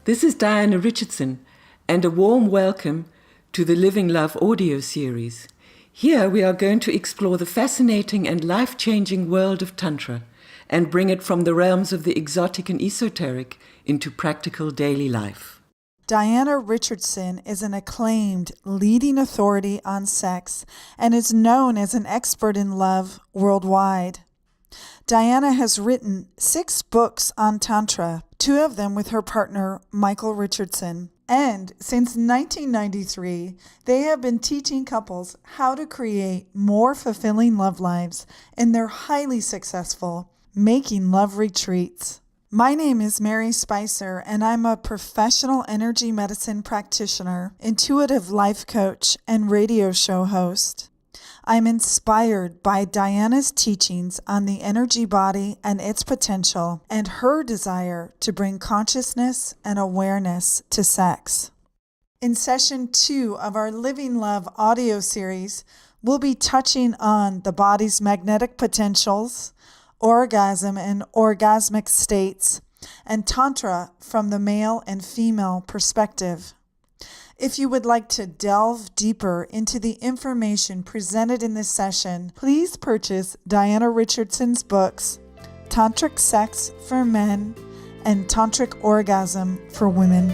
This is Diana Richardson, and a warm welcome to the Living Love audio series. Here we are going to explore the fascinating and life-changing world of Tantra and bring it from the realms of the exotic and esoteric into practical daily life. Diana Richardson is an acclaimed leading authority on sex and is known as an expert in love worldwide. Diana has written 6 books on Tantra, 2 of them with her partner, Michael Richardson. And since 1993, they have been teaching couples how to create more fulfilling love lives in their highly successful Making Love retreats. My name is Mary Spicer, and I'm a professional energy medicine practitioner, intuitive life coach, and radio show host. I'm inspired by Diana's teachings on the energy body and its potential, and her desire to bring consciousness and awareness to sex. In session 2 of our Living Love audio series, we'll be touching on the body's magnetic potentials, orgasm and orgasmic states, and Tantra from the male and female perspective. If you would like to delve deeper into the information presented in this session, please purchase Diana Richardson's books, Tantric Sex for Men and Tantric Orgasm for Women.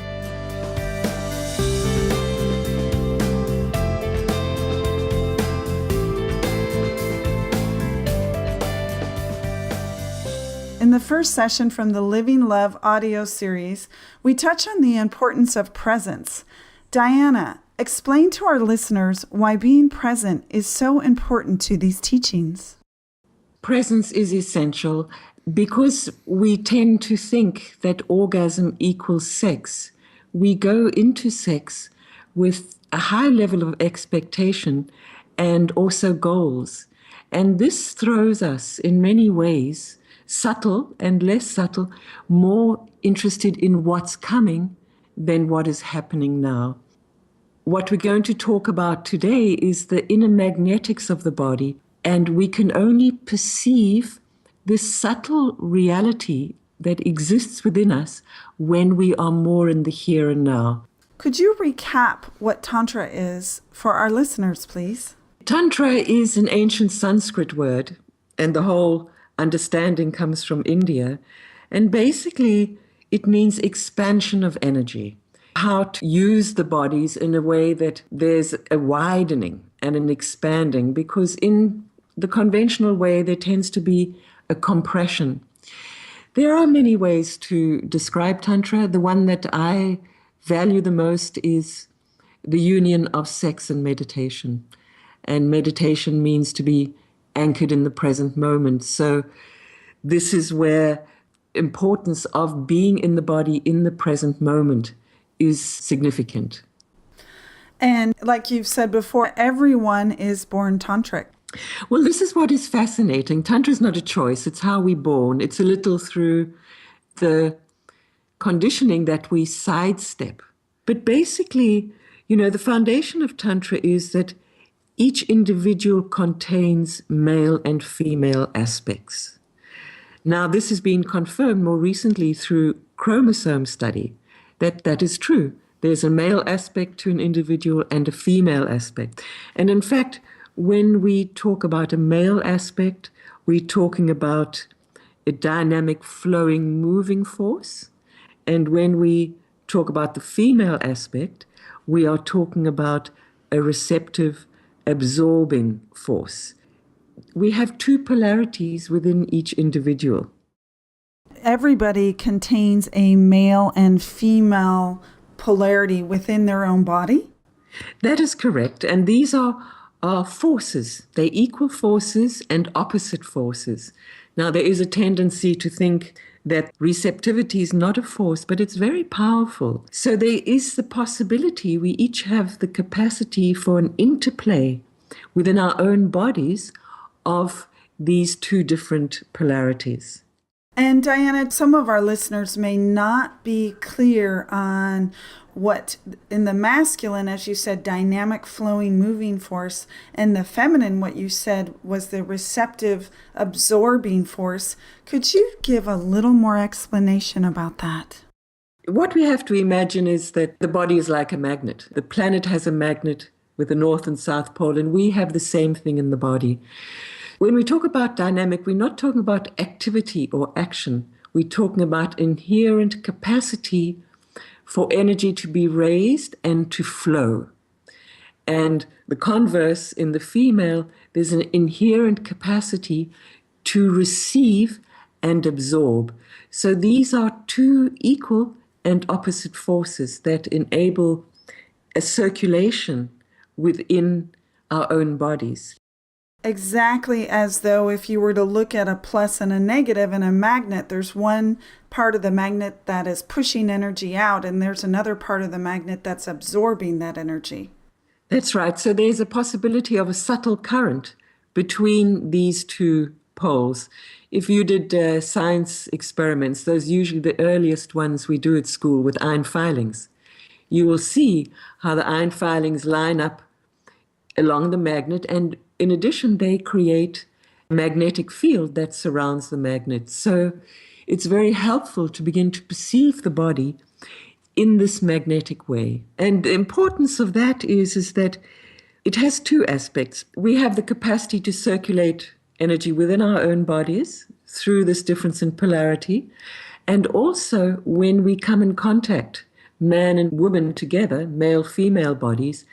In the first session from the Living Love audio series, we touch on the importance of presence. Diana, explain to our listeners why being present is so important to these teachings. Presence is essential because we tend to think that orgasm equals sex. We go into sex with a high level of expectation and also goals. And this throws us in many ways, subtle and less subtle, more interested in what's coming than what is happening now. What we're going to talk about today is the inner magnetics of the body, and we can only perceive this subtle reality that exists within us when we are more in the here and now. Could you recap what Tantra is for our listeners, please? Tantra is an ancient Sanskrit word, and the whole understanding comes from India. And basically, it means expansion of energy. How to use the bodies in a way that there's a widening and an expanding, because in the conventional way, there tends to be a compression. There are many ways to describe Tantra. The one that I value the most is the union of sex and meditation. And meditation means to be anchored in the present moment. So this is where importance of being in the body in the present moment is significant. And like you've said before, everyone is born tantric. Well, this is what is fascinating. Tantra is not a choice. It's how we're born. It's a little through the conditioning that we sidestep. But basically, the foundation of Tantra is that each individual contains male and female aspects. Now, this has been confirmed more recently through chromosome study. That is true. There's a male aspect to an individual and a female aspect. And in fact, when we talk about a male aspect, we're talking about a dynamic, flowing, moving force. And when we talk about the female aspect, we are talking about a receptive, absorbing force. We have 2 polarities within each individual. Everybody contains a male and female polarity within their own body? That is correct. And these are forces. They're equal forces and opposite forces. Now, there is a tendency to think that receptivity is not a force, but it's very powerful. So there is the possibility we each have the capacity for an interplay within our own bodies of these 2 different polarities. And Diana, some of our listeners may not be clear on what in the masculine, as you said, dynamic, flowing, moving force, and the feminine, what you said was the receptive, absorbing force. Could you give a little more explanation about that? What we have to imagine is that the body is like a magnet. The planet has a magnet with the North and South Pole, and we have the same thing in the body. When we talk about dynamic, we're not talking about activity or action. We're talking about inherent capacity for energy to be raised and to flow. And the converse, in the female, there's an inherent capacity to receive and absorb. So these are two equal and opposite forces that enable a circulation within our own bodies. Exactly, as though if you were to look at a plus and a negative in a magnet, there's one part of the magnet that is pushing energy out, and there's another part of the magnet that's absorbing that energy. That's right. So there's a possibility of a subtle current between these two poles. If you did science experiments, those usually the earliest ones we do at school with iron filings, you will see how the iron filings line up along the magnet, and in addition, they create a magnetic field that surrounds the magnet. So it's very helpful to begin to perceive the body in this magnetic way. And the importance of that is that it has two aspects. We have the capacity to circulate energy within our own bodies through this difference in polarity. And also when we come in contact, man and woman together, male-female bodies,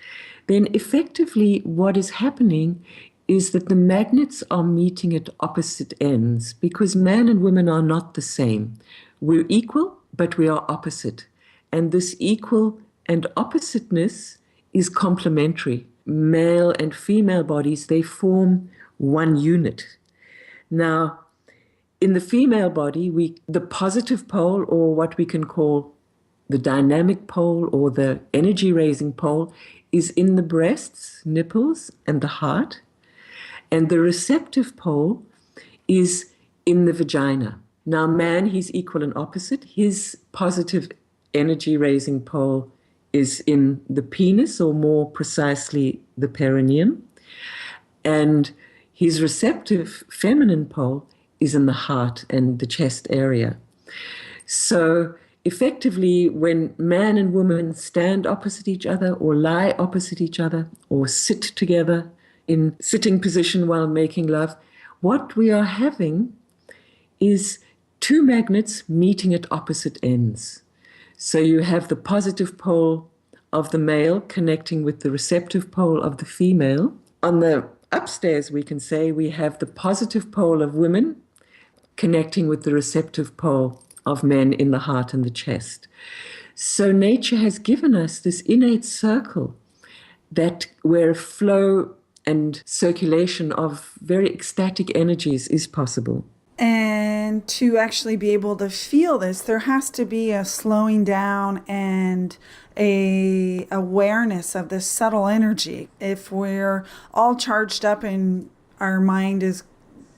then effectively what is happening is that the magnets are meeting at opposite ends, because man and women are not the same. We're equal, but we are opposite. And this equal and oppositeness is complementary. Male and female bodies, they form one unit. Now, in the female body, the positive pole, or what we can call the dynamic pole or the energy raising pole, is in the breasts, nipples, and the heart. And the receptive pole is in the vagina. Now, man, he's equal and opposite. His positive energy raising pole is in the penis, or more precisely, the perineum. And his receptive feminine pole is in the heart and the chest area. So effectively, when man and woman stand opposite each other, or lie opposite each other, or sit together in sitting position while making love, what we are having is two magnets meeting at opposite ends. So you have the positive pole of the male connecting with the receptive pole of the female. On the upstairs, we can say we have the positive pole of women connecting with the receptive pole of men in the heart and the chest. So nature has given us this innate circle where flow and circulation of very ecstatic energies is possible. And to actually be able to feel this, there has to be a slowing down and a awareness of this subtle energy. If we're all charged up and our mind is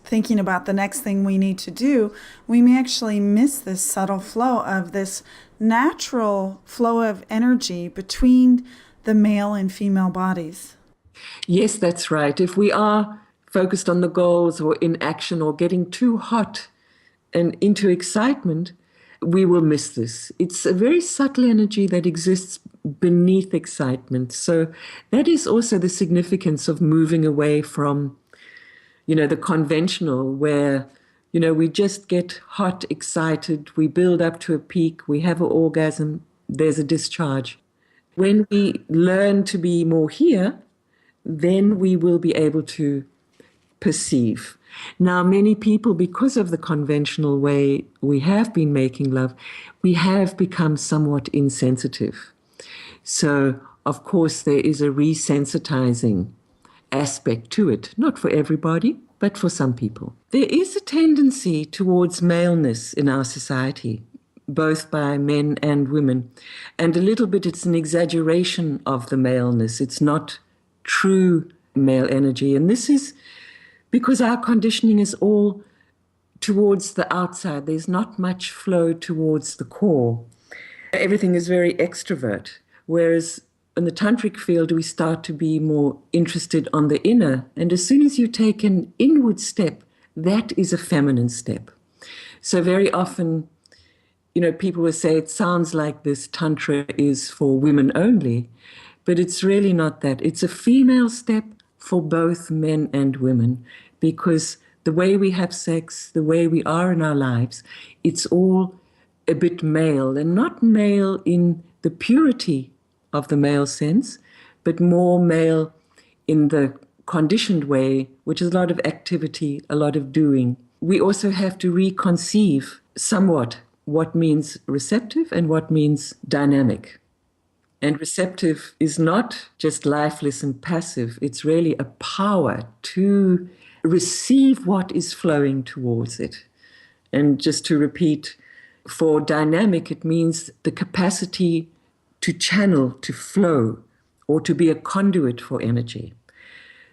thinking about the next thing we need to do, we may actually miss this subtle flow of this natural flow of energy between the male and female bodies. Yes, that's right. If we are focused on the goals or in action or getting too hot and into excitement, we will miss this. It's a very subtle energy that exists beneath excitement. So that is also the significance of moving away from, the conventional where, we just get hot, excited, we build up to a peak, we have an orgasm, there's a discharge. When we learn to be more here, then we will be able to perceive. Now, many people, because of the conventional way we have been making love, we have become somewhat insensitive. So, of course, there is a resensitizing aspect to it, not for everybody, but for some people. There is a tendency towards maleness in our society, both by men and women, and a little bit it's an exaggeration of the maleness. It's not true male energy, and this is because our conditioning is all towards the outside. There's not much flow towards the core. Everything is very extrovert, whereas in the Tantric field, we start to be more interested on the inner. And as soon as you take an inward step, that is a feminine step. So very often people will say it sounds like this Tantra is for women only, but it's really not that. It's a female step for both men and women, because the way we have sex, the way we are in our lives, it's all a bit male, and not male in the purity of the male sense, but more male in the conditioned way, which is a lot of activity, a lot of doing. We also have to reconceive somewhat what means receptive and what means dynamic. And receptive is not just lifeless and passive, it's really a power to receive what is flowing towards it. And just to repeat, for dynamic, it means the capacity to channel, to flow, or to be a conduit for energy.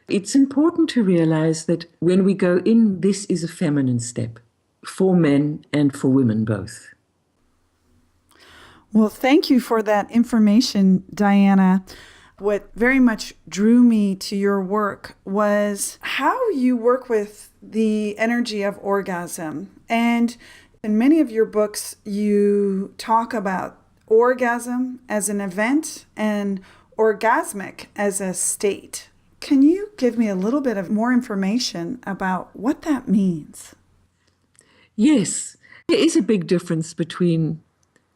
It's important to realize that when we go in, this is a feminine step for men and for women both. Well, thank you for that information, Diana. What very much drew me to your work was how you work with the energy of orgasm. And in many of your books, you talk about orgasm as an event and orgasmic as a state. Can you give me a little bit of more information about what that means? Yes, there is a big difference between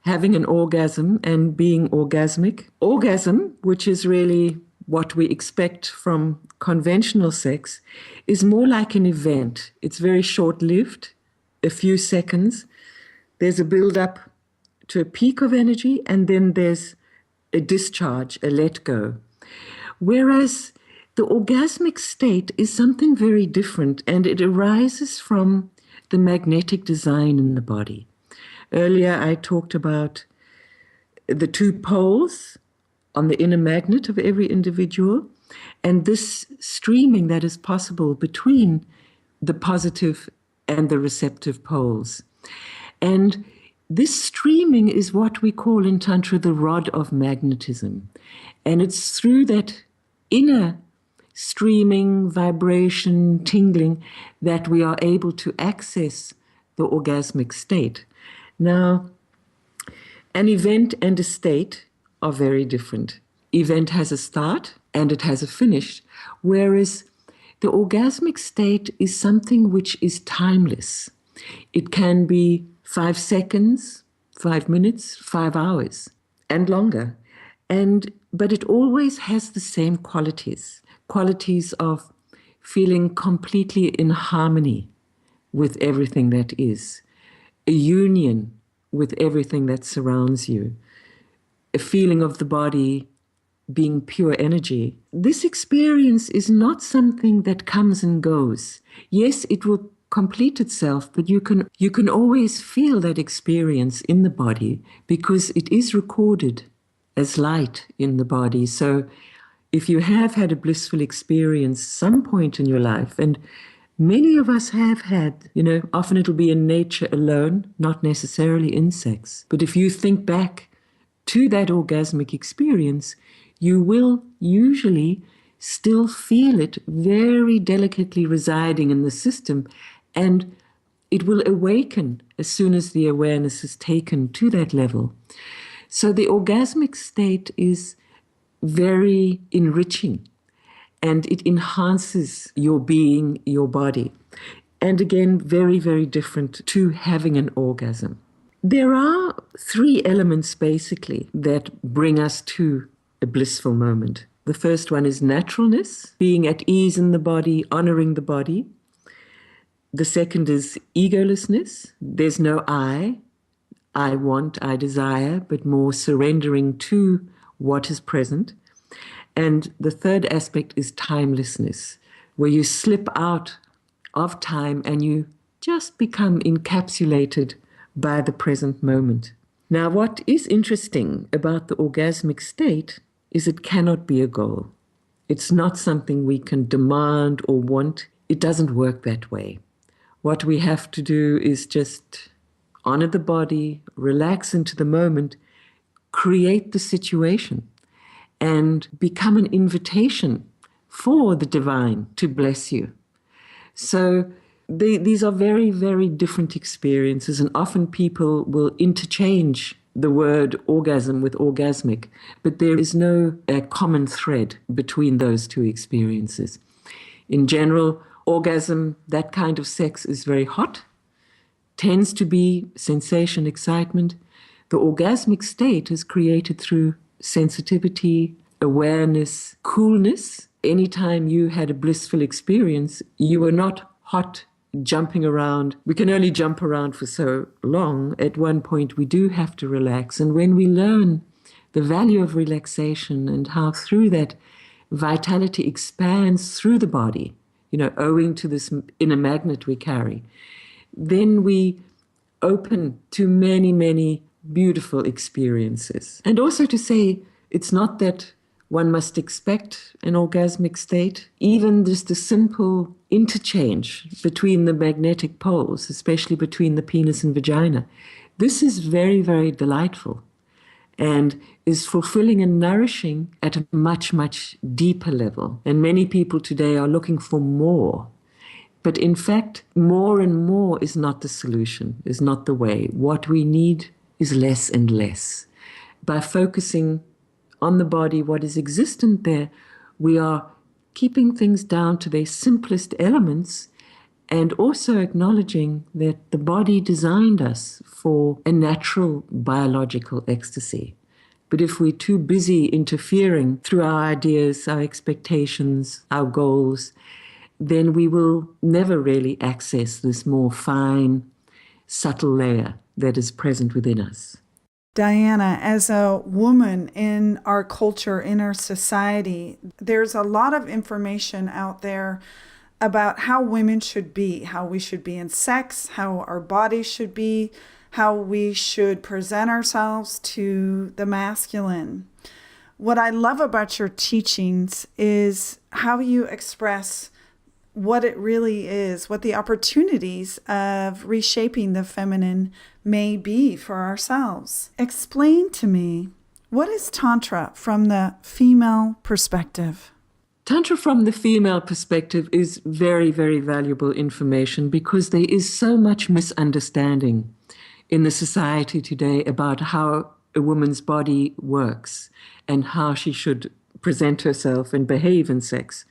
having an orgasm and being orgasmic. Orgasm, which is really what we expect from conventional sex, is more like an event. It's very short-lived, a few seconds. There's a build-up to a peak of energy, and then there's a discharge, a let go. Whereas the orgasmic state is something very different, and it arises from the magnetic design in the body. Earlier, I talked about the two poles on the inner magnet of every individual, and this streaming that is possible between the positive and the receptive poles. And this streaming is what we call in Tantra the rod of magnetism. And it's through that inner streaming, vibration, tingling that we are able to access the orgasmic state. Now, an event and a state are very different. Event has a start and it has a finish, whereas the orgasmic state is something which is timeless. It can be 5 seconds, 5 minutes, 5 hours, and longer. But it always has the same qualities of feeling completely in harmony with everything that is, a union with everything that surrounds you, a feeling of the body being pure energy. This experience is not something that comes and goes. Yes, it will complete itself, but you can always feel that experience in the body because it is recorded as light in the body. So if you have had a blissful experience some point in your life, and many of us have had, often it'll be in nature alone, not necessarily in sex. But if you think back to that orgasmic experience, you will usually still feel it very delicately residing in the system, and it will awaken as soon as the awareness is taken to that level. So the orgasmic state is very enriching, and it enhances your being, your body. And again, very, very different to having an orgasm. There are 3 elements, basically, that bring us to a blissful moment. The first one is naturalness, being at ease in the body, honoring the body. The second is egolessness. There's no I want, I desire, but more surrendering to what is present. And the third aspect is timelessness, where you slip out of time and you just become encapsulated by the present moment. Now, what is interesting about the orgasmic state is it cannot be a goal. It's not something we can demand or want. It doesn't work that way. What we have to do is just honor the body, relax into the moment, create the situation, and become an invitation for the divine to bless you. So these are very, very different experiences, and often people will interchange the word orgasm with orgasmic, but there is no common thread between those two experiences. In general, orgasm, that kind of sex, is very hot, tends to be sensation, excitement. The orgasmic state is created through sensitivity, awareness, coolness. Anytime you had a blissful experience, you were not hot, jumping around. We can only jump around for so long. At one point, we do have to relax. And when we learn the value of relaxation and how through that vitality expands through the body, owing to this inner magnet we carry, then we open to many, many beautiful experiences. And also to say, it's not that one must expect an orgasmic state. Even just a simple interchange between the magnetic poles, especially between the penis and vagina, this is very, very delightful and is fulfilling and nourishing at a much, much deeper level. And many people today are looking for more. But in fact, more and more is not the solution, is not the way. What we need is less and less. By focusing on the body, what is existent there, we are keeping things down to their simplest elements and also acknowledging that the body designed us for a natural biological ecstasy. But if we're too busy interfering through our ideas, our expectations, our goals, then we will never really access this more fine, subtle layer that is present within us. Diana, as a woman in our culture, in our society, there's a lot of information out there about how women should be, how we should be in sex, how our bodies should be, how we should present ourselves to the masculine. What I love about your teachings is how you express what it really is, what the opportunities of reshaping the feminine may be for ourselves. Explain to me, what is Tantra from the female perspective? Tantra from the female perspective is very, very valuable information because there is so much misunderstanding in the society today about how a woman's body works and how she should present herself and behave in sex.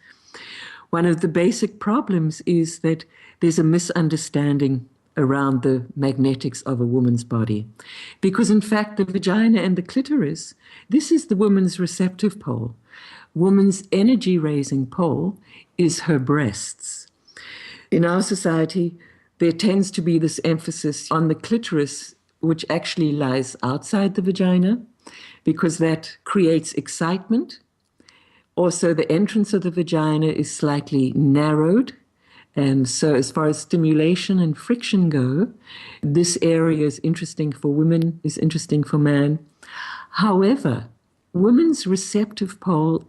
One of the basic problems is that there's a misunderstanding around the magnetics of a woman's body. Because in fact, the vagina and the clitoris, this is the woman's receptive pole. Woman's energy-raising pole is her breasts. In our society, there tends to be this emphasis on the clitoris, which actually lies outside the vagina, because that creates excitement. Also, the entrance of the vagina is slightly narrowed. And so as far as stimulation and friction go, this area is interesting for women, is interesting for men. However, women's receptive pole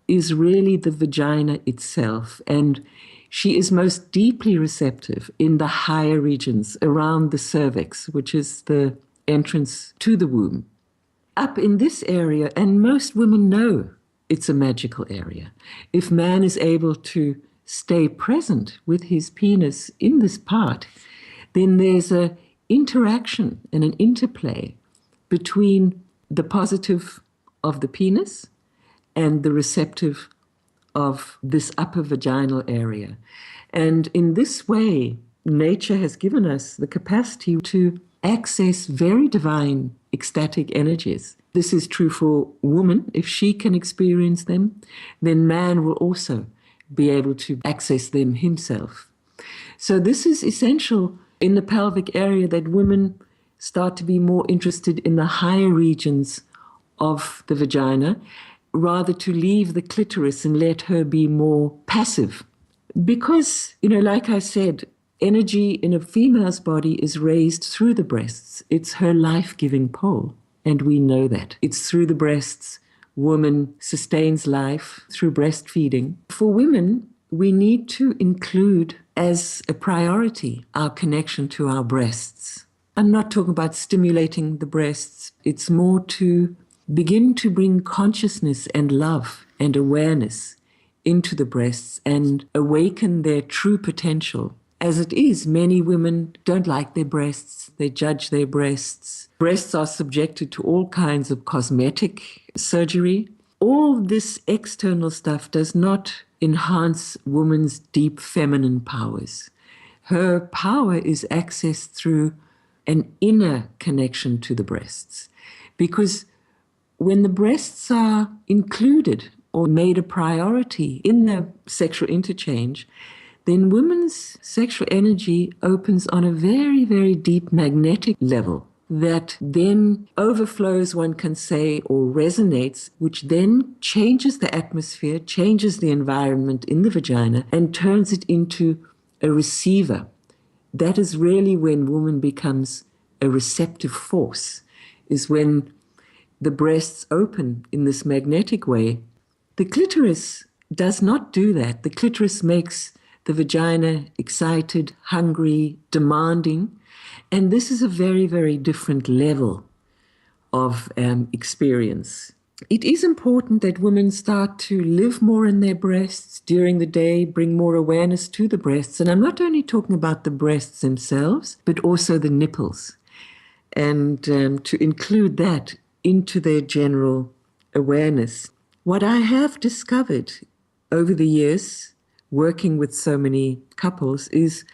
is really the vagina itself. And she is most deeply receptive in the higher regions around the cervix, which is the entrance to the womb. Up in this area, and most women know it's a magical area. If man is able to stay present with his penis in this part, then there's an interaction and an interplay between the positive of the penis and the receptive of this upper vaginal area. And in this way, nature has given us the capacity to access very divine ecstatic energies. This is true for woman. If she can experience them, then man will also be able to access them himself. So this is essential in the pelvic area, that women start to be more interested in the higher regions of the vagina, rather to leave the clitoris and let her be more passive. Because, like I said, energy in a female's body is raised through the breasts. It's her life-giving pole. And we know that. It's through the breasts woman sustains life, through breastfeeding. For women, we need to include as a priority our connection to our breasts. I'm not talking about stimulating the breasts. It's more to begin to bring consciousness and love and awareness into the breasts and awaken their true potential As it is, many women don't like their breasts. They judge their breasts. Breasts are subjected to all kinds of cosmetic surgery. All this external stuff does not enhance woman's deep feminine powers. Her power is accessed through an inner connection to the breasts. Because when the breasts are included or made a priority in the sexual interchange, then women's sexual energy opens on a very, very deep magnetic level that then overflows, one can say, or resonates, which then changes the atmosphere, changes the environment in the vagina, and turns it into a receiver. That is really when woman becomes a receptive force, is when the breasts open in this magnetic way. The clitoris does not do that. The clitoris makes the vagina excited, hungry, demanding. And this is a very, very different level of experience. It is important that women start to live more in their breasts during the day, bring more awareness to the breasts. And I'm not only talking about the breasts themselves, but also the nipples. And to include that into their general awareness. What I have discovered over the years, working with so many couples, is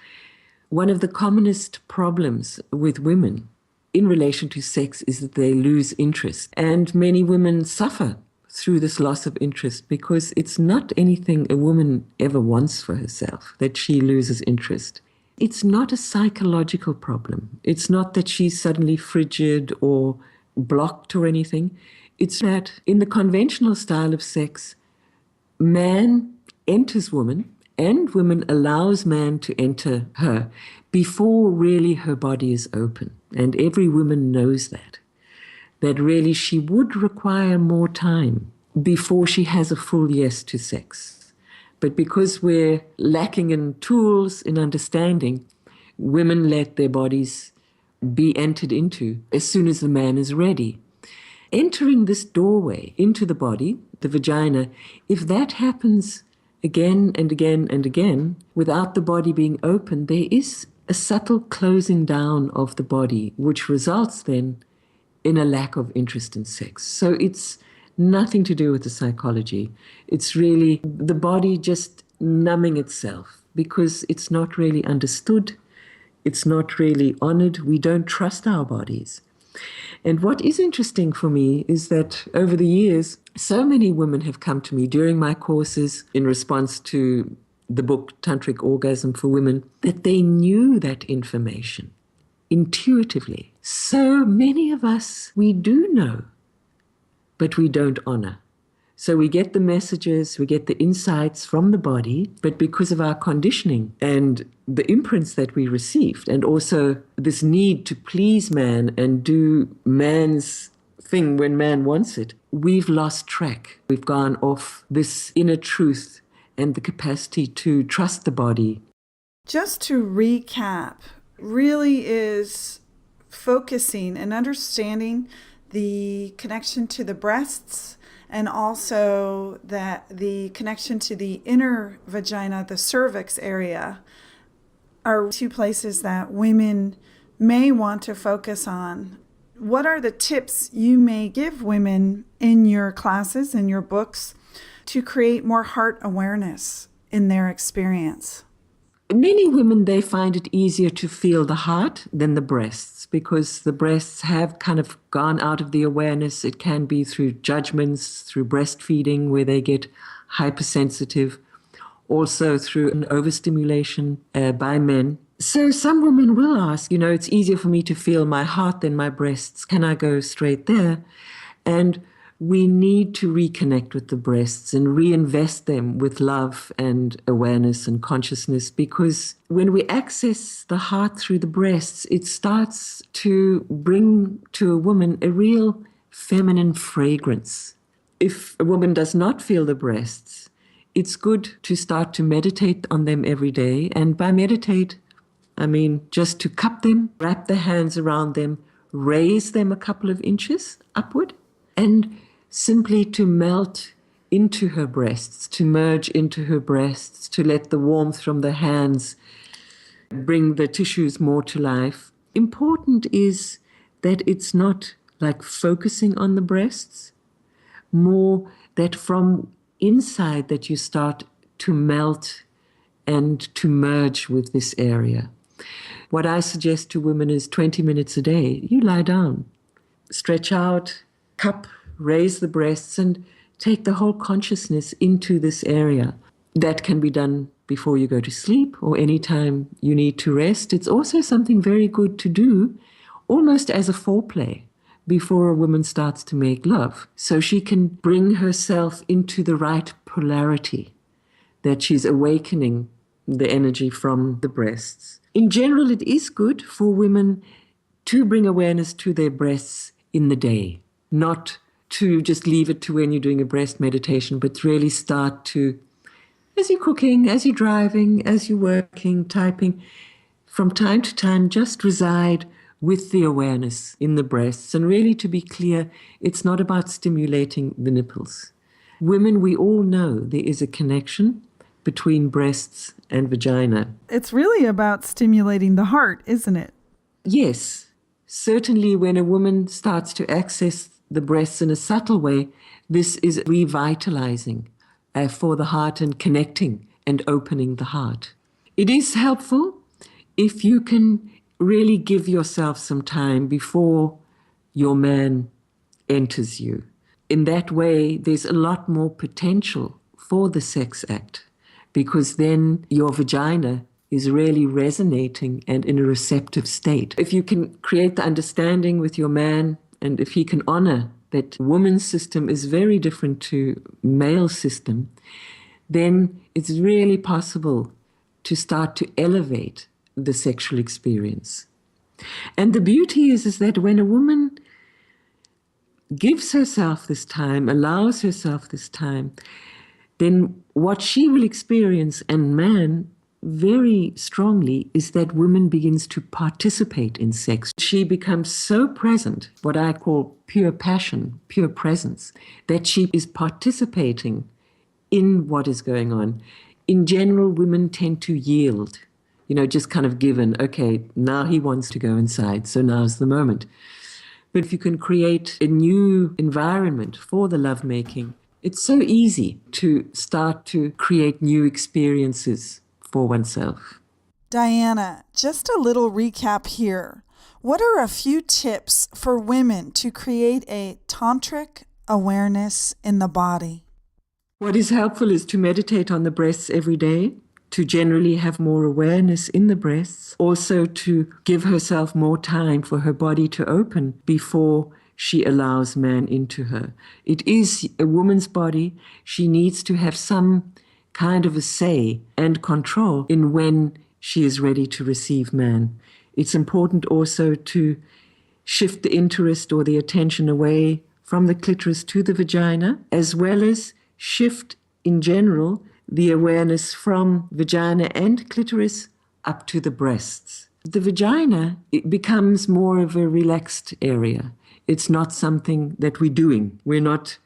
one of the commonest problems with women in relation to sex is that they lose interest. And many women suffer through this loss of interest because it's not anything a woman ever wants for herself, that she loses interest. It's not a psychological problem. It's not that she's suddenly frigid or blocked or anything. It's that in the conventional style of sex, man enters woman and woman allows man to enter her before really her body is open. And every woman knows that really she would require more time before she has a full yes to sex. But because we're lacking in tools, in understanding, women let their bodies be entered into as soon as the man is ready. Entering this doorway into the body, the vagina, if that happens again and again and again, without the body being open, there is a subtle closing down of the body, which results then in a lack of interest in sex. So it's nothing to do with the psychology. It's really the body just numbing itself because it's not really understood. It's not really honored. We don't trust our bodies. And what is interesting for me is that over the years, so many women have come to me during my courses in response to the book Tantric Orgasm for Women, that they knew that information intuitively. So many of us, we do know, but we don't honor. So we get the messages, we get the insights from the body, but because of our conditioning and the imprints that we received, and also this need to please man and do man's thing when man wants it, we've lost track. We've gone off this inner truth and the capacity to trust the body. Just to recap, really is focusing and understanding the connection to the breasts, and also that the connection to the inner vagina, the cervix area, are two places that women may want to focus on. What are the tips you may give women in your classes, in your books, to create more heart awareness in their experience? Many women, they find it easier to feel the heart than the breasts because the breasts have kind of gone out of the awareness. It can be through judgments, through breastfeeding where they get hypersensitive, also through an overstimulation by men. So some women will ask, it's easier for me to feel my heart than my breasts. Can I go straight there? And we need to reconnect with the breasts and reinvest them with love and awareness and consciousness, because when we access the heart through the breasts, it starts to bring to a woman a real feminine fragrance. If a woman does not feel the breasts, it's good to start to meditate on them every day. And by meditate, I mean just to cup them, wrap the hands around them, raise them a couple of inches upward, and simply to melt into her breasts, to merge into her breasts, to let the warmth from the hands bring the tissues more to life. Important is that it's not like focusing on the breasts, more that from inside that you start to melt and to merge with this area. What I suggest to women is 20 minutes a day. You lie down, stretch out, cup, raise the breasts, and take the whole consciousness into this area. That can be done before you go to sleep or anytime you need to rest. It's also something very good to do almost as a foreplay before a woman starts to make love, so she can bring herself into the right polarity, that she's awakening the energy from the breasts. In general, it is good for women to bring awareness to their breasts in the day, not to just leave it to when you're doing a breast meditation, but really start to, as you're cooking, as you're driving, as you're working, typing, from time to time, just reside with the awareness in the breasts. And really, to be clear, it's not about stimulating the nipples. Women, we all know there is a connection between breasts and vagina. It's really about stimulating the heart, isn't it? Yes. Certainly, when a woman starts to access the breasts in a subtle way, this is revitalizing for the heart and connecting and opening the heart. It is helpful if you can really give yourself some time before your man enters you. In that way, there's a lot more potential for the sex act, because then your vagina is really resonating and in a receptive state. If you can create the understanding with your man, and if he can honor that woman's system is very different to male system, then it's really possible to start to elevate the sexual experience. And the beauty is that when a woman gives herself this time, allows herself this time, then what she will experience, and man very strongly, is that woman begins to participate in sex. She becomes so present, what I call pure passion, pure presence, that she is participating in what is going on. In general, women tend to yield, just kind of given, okay, now he wants to go inside, so now's the moment. But if you can create a new environment for the lovemaking, it's so easy to start to create new experiences for oneself. Diana, just a little recap here. What are a few tips for women to create a tantric awareness in the body? What is helpful is to meditate on the breaths every day, to generally have more awareness in the breaths, also to give herself more time for her body to open before she allows man into her. It is a woman's body. She needs to have some kind of a say and control in when she is ready to receive man. It's important also to shift the interest or the attention away from the clitoris to the vagina, as well as shift in general the awareness from vagina and clitoris up to the breasts. The vagina, it becomes more of a relaxed area. It's not something that we're doing. We're not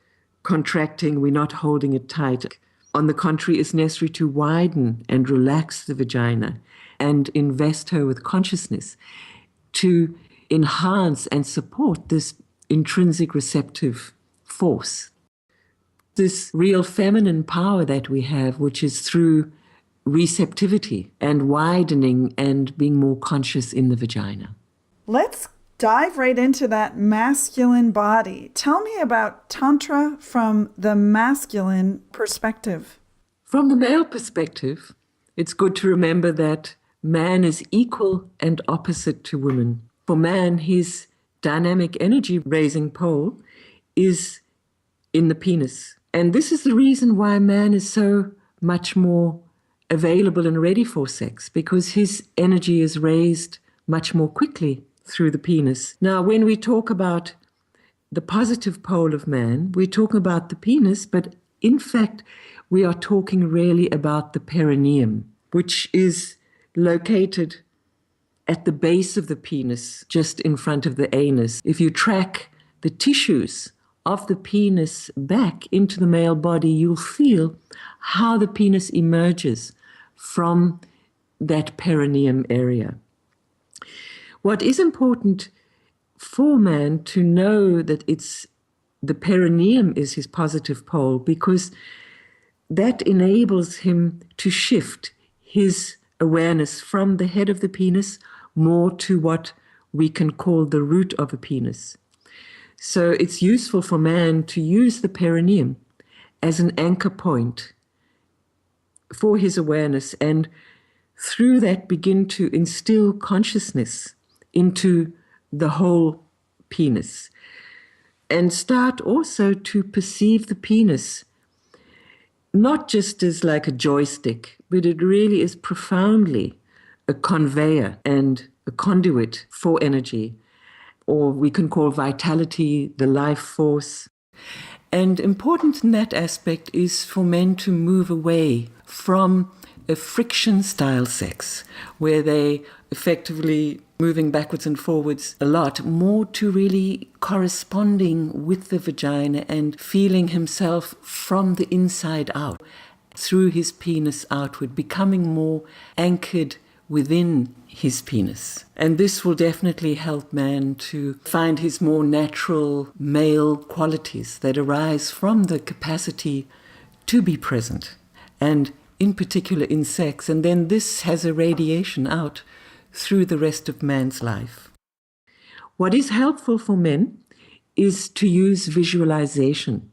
contracting, we're not holding it tight. On the contrary, it's necessary to widen and relax the vagina and invest her with consciousness to enhance and support this intrinsic receptive force. This real feminine power that we have, which is through receptivity and widening and being more conscious in the vagina. Let's dive right into that masculine body. Tell me about Tantra from the masculine perspective. From the male perspective, it's good to remember that man is equal and opposite to woman. For man, his dynamic energy raising pole is in the penis. And this is the reason why man is so much more available and ready for sex, because his energy is raised much more quickly through the penis. Now, when we talk about the positive pole of man, we talk about the penis, but in fact, we are talking really about the perineum, which is located at the base of the penis, just in front of the anus. If you track the tissues of the penis back into the male body, you'll feel how the penis emerges from that perineum area. What is important for man to know that it's the perineum is his positive pole, because that enables him to shift his awareness from the head of the penis more to what we can call the root of a penis. So it's useful for man to use the perineum as an anchor point for his awareness, and through that begin to instill consciousness into the whole penis, and start also to perceive the penis not just as like a joystick, but it really is profoundly a conveyor and a conduit for energy, or we can call vitality the life force. And important in that aspect is for men to move away from a friction-style sex, where they effectively moving backwards and forwards a lot, more to really corresponding with the vagina and feeling himself from the inside out, through his penis outward, becoming more anchored within his penis. And this will definitely help man to find his more natural male qualities that arise from the capacity to be present, and in particular in sex. And then this has a radiation out through the rest of man's life. What is helpful for men is to use visualization,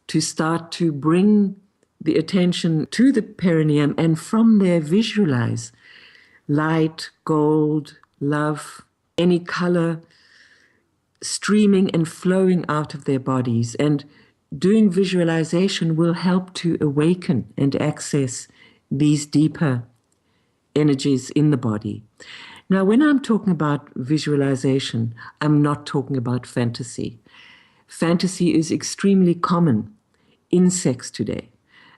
to start to bring the attention to the perineum, and from there visualize light, gold, love, any color streaming and flowing out of their bodies. And doing visualization will help to awaken and access these deeper energies in the body. Now, when I'm talking about visualization, I'm not talking about fantasy. Fantasy is extremely common in sex today,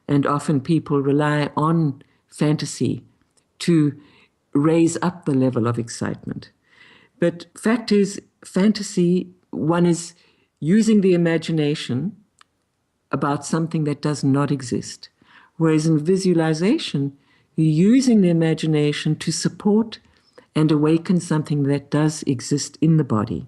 and often people rely on fantasy to raise up the level of excitement. But fact is, fantasy, one is using the imagination about something that does not exist. Whereas in visualization, you're using the imagination to support and awaken something that does exist in the body.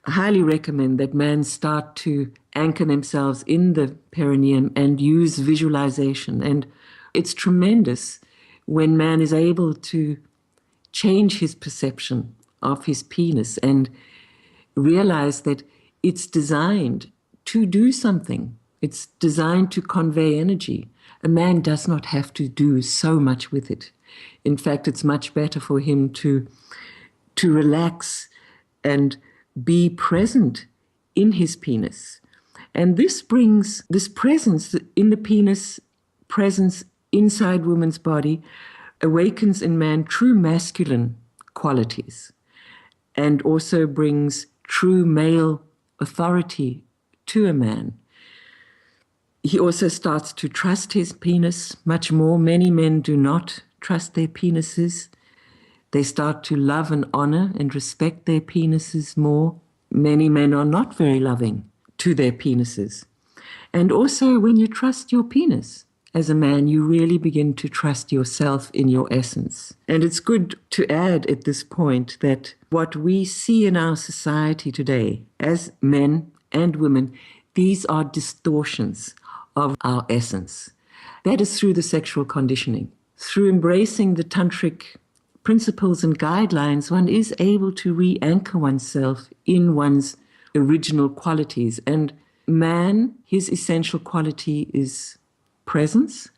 I highly recommend that men start to anchor themselves in the perineum and use visualization. And it's tremendous when man is able to change his perception of his penis and realize that it's designed to do something. It's designed to convey energy. A man does not have to do so much with it. In fact, it's much better for him to relax and be present in his penis. And this brings this presence in the penis, presence inside woman's body, awakens in man true masculine qualities, and also brings true male authority to a man. He also starts to trust his penis much more. Many men do not trust their penises. They start to love and honor and respect their penises more. Many men are not very loving to their penises. And also, when you trust your penis, as a man, you really begin to trust yourself in your essence. And it's good to add at this point that what we see in our society today, as men and women, these are distortions of our essence. That is through the sexual conditioning. Through embracing the Tantric principles and guidelines, one is able to re-anchor oneself in one's original qualities. And man, his essential quality is presence,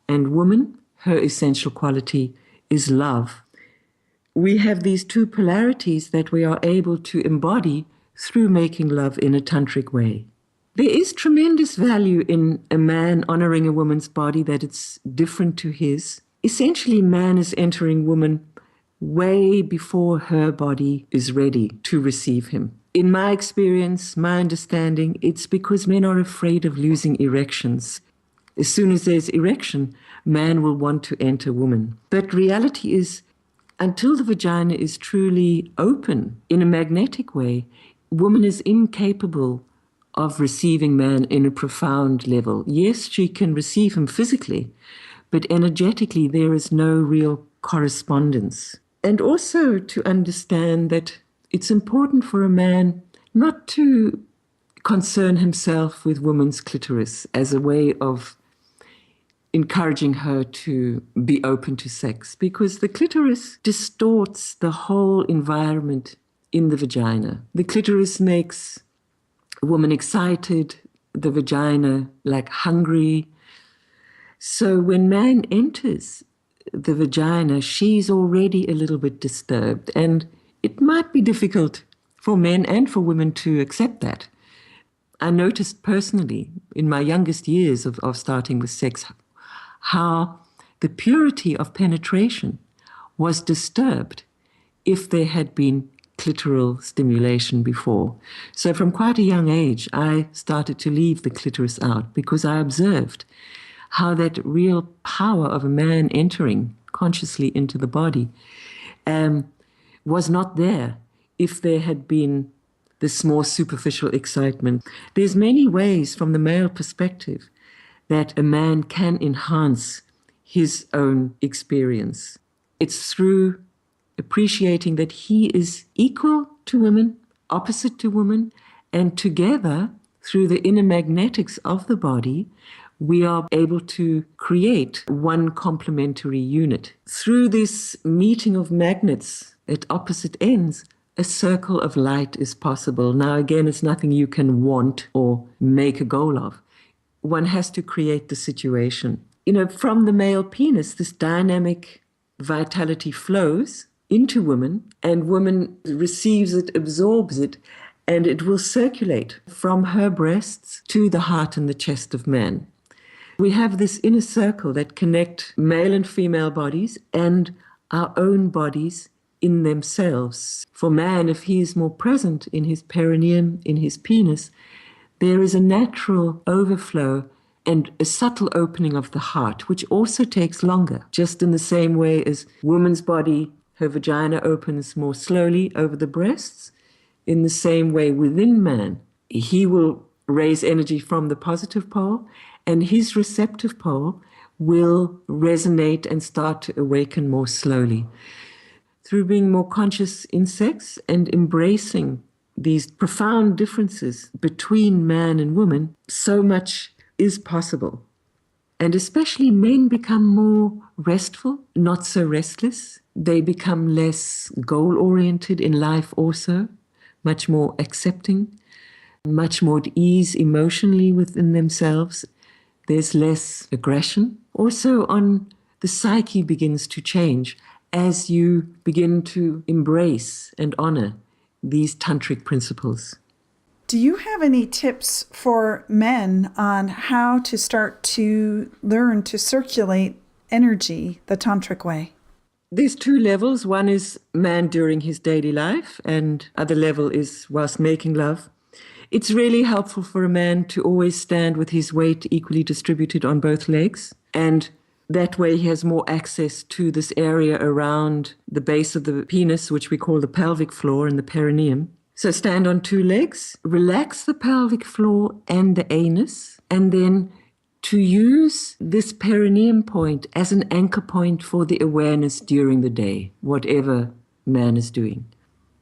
and woman, her essential quality is love. We have these two polarities that we are able to embody through making love in a tantric way. There is tremendous value in a man honoring a woman's body that it's different to his. Essentially, man is entering woman way before her body is ready to receive him. In my experience, my understanding, it's because men are afraid of losing erections. As soon as there's erection, man will want to enter woman. But reality is, until the vagina is truly open in a magnetic way, woman is incapable of receiving man in a profound level. Yes, she can receive him physically, but energetically there is no real correspondence. And also to understand that it's important for a man not to concern himself with woman's clitoris as a way of encouraging her to be open to sex, because the clitoris distorts the whole environment in the vagina. The clitoris makes a woman excited, the vagina like hungry. So when man enters the vagina, she's already a little bit disturbed, and it might be difficult for men and for women to accept that. I noticed personally in my youngest years of starting with sex how the purity of penetration was disturbed if there had been clitoral stimulation before. So from quite a young age, I started to leave the clitoris out because I observed how that real power of a man entering consciously into the body was not there if there had been this more superficial excitement. There's many ways from the male perspective that a man can enhance his own experience. It's through appreciating that he is equal to women, opposite to women, and together, through the inner magnetics of the body, we are able to create one complementary unit. Through this meeting of magnets at opposite ends, a circle of light is possible. Now, again, it's nothing you can want or make a goal of. One has to create the situation. From the male penis, this dynamic vitality flows into woman, and woman receives it, absorbs it, and it will circulate from her breasts to the heart and the chest of man. We have this inner circle that connect male and female bodies and our own bodies in themselves. For man, if he is more present in his perineum, in his penis, there is a natural overflow and a subtle opening of the heart, which also takes longer, just in the same way as woman's body, her vagina opens more slowly over the breasts. In the same way within man, he will raise energy from the positive pole, and his receptive pole will resonate and start to awaken more slowly. Through being more conscious in sex and embracing these profound differences between man and woman, so much is possible. And especially men become more restful, not so restless. They become less goal-oriented in life also, much more accepting, much more at ease emotionally within themselves. There's less aggression. Also, the psyche begins to change as you begin to embrace and honor these tantric principles. Do you have any tips for men on how to start to learn to circulate energy the tantric way? There's two levels. One is man during his daily life, and other level is whilst making love. It's really helpful for a man to always stand with his weight equally distributed on both legs, and that way he has more access to this area around the base of the penis, which we call the pelvic floor and the perineum. So stand on two legs, relax the pelvic floor and the anus, and then to use this perineum point as an anchor point for the awareness during the day, whatever man is doing.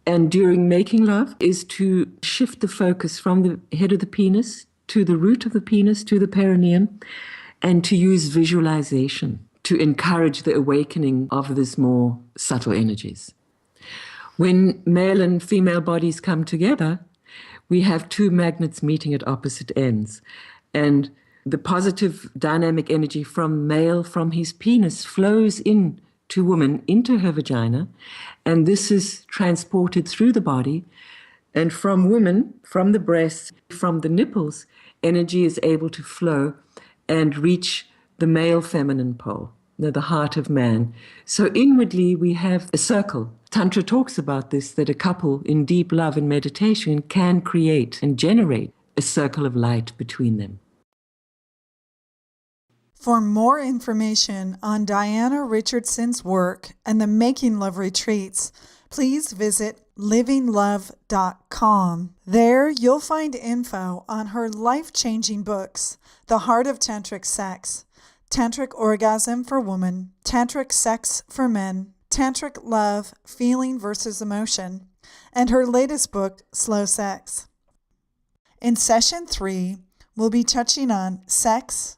And during making love is to shift the focus from the head of the penis to the root of the penis to the perineum, and to use visualization to encourage the awakening of these more subtle energies. When male and female bodies come together, we have two magnets meeting at opposite ends. And the positive dynamic energy from male, from his penis, flows in to woman, into her vagina, and this is transported through the body. And from women, from the breasts, from the nipples, energy is able to flow and reach the male feminine pole, the heart of man. So inwardly we have a circle. Tantra talks about this, that a couple in deep love and meditation can create and generate a circle of light between them. For more information on Diana Richardson's work and the Making Love retreats, please visit livinglove.com. There you'll find info on her life-changing books, The Heart of Tantric Sex, Tantric Orgasm for Woman, Tantric Sex for Men, Tantric Love, Feeling versus Emotion, and her latest book, Slow Sex. In Session 3, we'll be touching on sex,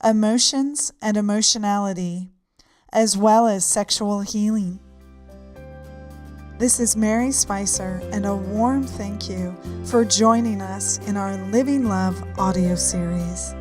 emotions, and emotionality, as well as sexual healing. This is Mary Spicer, and a warm thank you for joining us in our Living Love audio series.